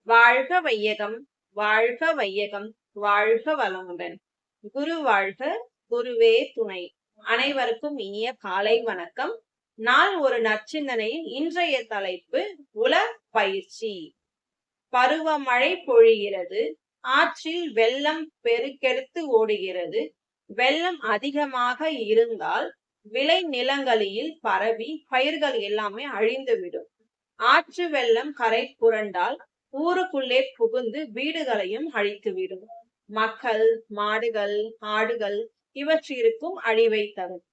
வாழ்க வையகம், வாழ்க வையகம், வாழ்க வளமுடன். குரு வாழ்க, குருவே துணை. அனைவருக்கும் இனிய காலை வணக்கம். நாள் ஒரு நற்சிந்தனையில் இன்றைய தலைப்பு உளப்பயிற்சி. பருவமழை பொழிகிறது, ஆற்றில் வெள்ளம் பெருக்கெடுத்து ஓடுகிறது. வெள்ளம் அதிகமாக இருந்தால் விளை நிலங்களில் பரவி பயிர்கள் எல்லாமே அழிந்துவிடும். ஆற்று வெள்ளம் கரை புரண்டால் ஊருக்குள்ளே புகுந்து வீடுகளையும் அழித்துவிடும். மக்கள், மாடுகள், ஆடுகள் இவற்றிற்கும் அழிவை தரும்.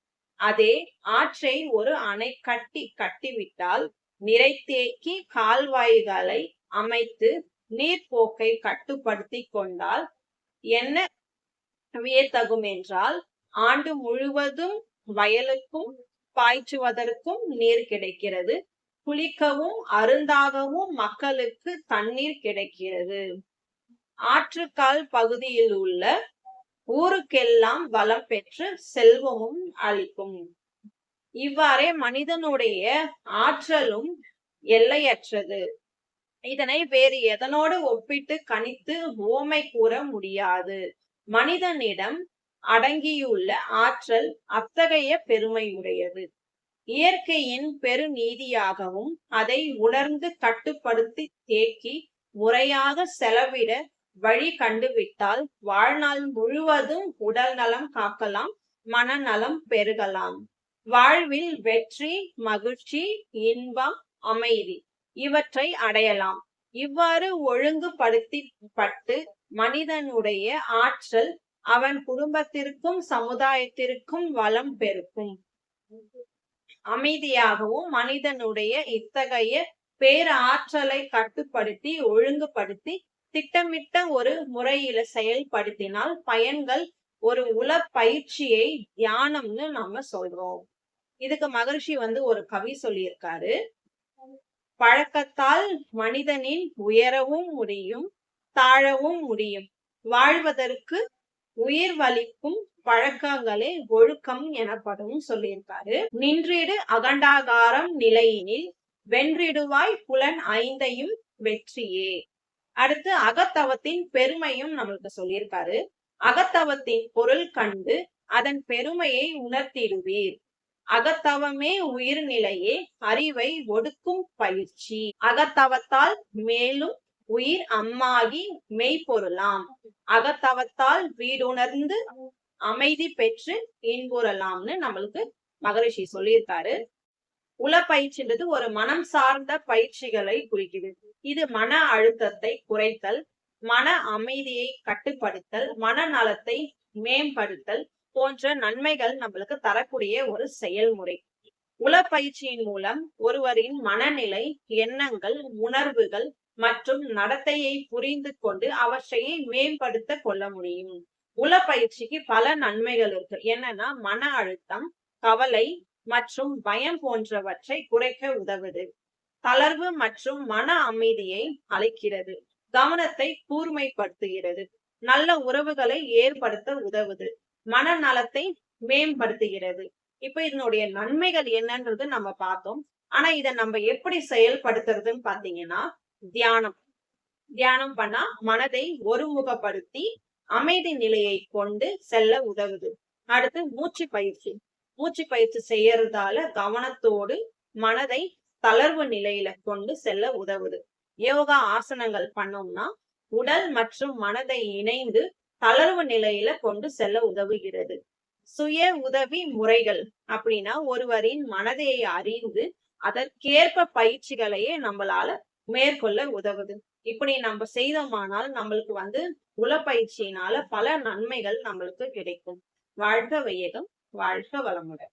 அதே ஆற்றை ஒரு அணை கட்டிவிட்டால், நிறை தேக்கி கால்வாய்களை அமைத்து நீர்ப்போக்கை கட்டுப்படுத்தி கொண்டால் என்ன வியத்தகும் என்றால், ஆண்டு முழுவதும் வயலுக்கும் பாய்ச்சுவதற்கும் நீர் கிடைக்கிறது. குளிக்கவும் அருந்தாகவும் மக்களுக்கு தண்ணீர் கிடைக்கிறது. ஆற்றுக்கால் பகுதியில் உள்ள ஊருக்கெல்லாம் வளம் பெற்று செல்வமும் அளிக்கும். இவ்வாறே மனிதனுடைய ஆற்றலும் எல்லையற்றது. இதனை வேறு எதனோடு ஒப்பிட்டு கணித்து உவமை கூற முடியாது. மனிதனிடம் அடங்கியுள்ள ஆற்றல் அத்தகைய பெருமையுடையது. இயற்கையின் பெருநீதியாகவும் அதை உணர்ந்து கட்டுப்படுத்தி தேக்கி முறையாக செலவிட வழி கண்டுவிட்டால் வாழ்நாள் முழுவதும் உடல் நலம் காக்கலாம், மனநலம் பெருகலாம். வாழ்வில் வெற்றி, மகிழ்ச்சி, இன்பம், அமைதி இவற்றை அடையலாம். இவ்வாறு ஒழுங்குபடுத்தப்பட்டு மனிதனுடைய ஆற்றல் அவன் குடும்பத்திற்கும் சமுதாயத்திற்கும் வளம் பெருக்கும். அமைதியாகவும் மனிதனுடைய இத்தகைய பேராற்றலை கட்டுப்படுத்தி ஒழுங்குபடுத்தி திட்டமிட்ட ஒரு முறையில செயல்படுத்தினால் பயன்கள் ஒரு உளப்பயிற்சியை தியானம்னு நம்ம சொல்றோம். இதுக்கு மகரிஷி ஒரு கவி சொல்லியிருக்காரு. பழக்கத்தால் மனிதனின் உயரவும் முடியும், தாழவும் முடியும். வாழ்வதற்கு உயிர் வலிக்கும் பழக்கங்களே ஒழுக்கம் எனப்படும் சொல்லியிருக்காரு. நின்றிடு அகண்டாகாரம் நிலையினில் வென்றிடுவாய் புலன் ஐந்தையும் வெற்றியே. அடுத்து அகத்தவத்தின் பெருமையும் நம்மளுக்கு சொல்லியிருக்காரு. அகத்தவத்தின் பொருள் கண்டு அதன் பெருமையை உணர்த்திடுவீர். அகத்தவமே உயிர்நிலையே, அறிவை ஒடுக்கும் பயிற்சி. அகத்தவத்தால் மேலும் உயிர் அம்மாகி மெய்ப்பொருளாம். அகத்தவத்தால் வீடுணர்ந்து அமைதி பெற்று இன்புறலாம்னு நம்மளுக்கு மகரிஷி சொல்லியிருக்காரு. உளப்பயிற்சின்றது ஒரு மனம் சார்ந்த பயிற்சிகளை குறிக்கிறது. இது மன அழுத்தத்தை குறைத்தல், மன அமைதியை கட்டுப்படுத்தல், மனநலத்தை மேம்படுத்தல் போன்ற நன்மைகள் நம்மளுக்கு தரக்கூடிய ஒரு செயல்முறை. உளப்பயிற்சியின் மூலம் ஒருவரின் மனநிலை, எண்ணங்கள், உணர்வுகள் மற்றும் நடத்தையை புரிந்து கொண்டு அவற்றை மேம்படுத்த கொள்ள முடியும். உளப்பயிற்சிக்கு பல நன்மைகள் இருக்கு. என்னன்னா, மன அழுத்தம், கவலை மற்றும் பயம் போன்றவற்றை குறைக்க உதவுது. தளர்வு மற்றும் மன அமைதியை அளிக்கிறது. கவனத்தை கூர்மைப்படுத்துகிறது. நல்ல உறவுகளை ஏற்படுத்த உதவுது. மனநலத்தை மேம்படுத்துகிறது. இப்ப இதனுடைய நன்மைகள் என்னன்றது நம்ம பார்த்தோம். ஆனா இதை நம்ம எப்படி செயல்படுத்துறதுன்னு பாத்தீங்கன்னா, தியானம் பண்ணா மனதை ஒருமுகப்படுத்தி அமைதி நிலையை கொண்டு செல்ல உதவுது. அடுத்து மூச்சு பயிற்சி செய்யறதால கவனத்தோடு மனதை தளர்வு நிலையில கொண்டு செல்ல உதவுது. யோகா ஆசனங்கள் பண்ணோம்னா உடல் மற்றும் மனதை இணைந்து தளர்வு நிலையில கொண்டு செல்ல உதவுகிறது. சுய உதவி முறைகள் அப்படின்னா ஒருவரின் மனதை அறிந்து அதற்கேற்ப பயிற்சிகளையே நம்மளால மேற்கொள்ள உதவுது. இப்படி நம்ம செய்தோமானால் நம்மளுக்கு உளப்பயிற்சியினால பல நன்மைகள் நம்மளுக்கு கிடைக்கும். வாழ்க வையகம், வாழ்க வளமுடன்.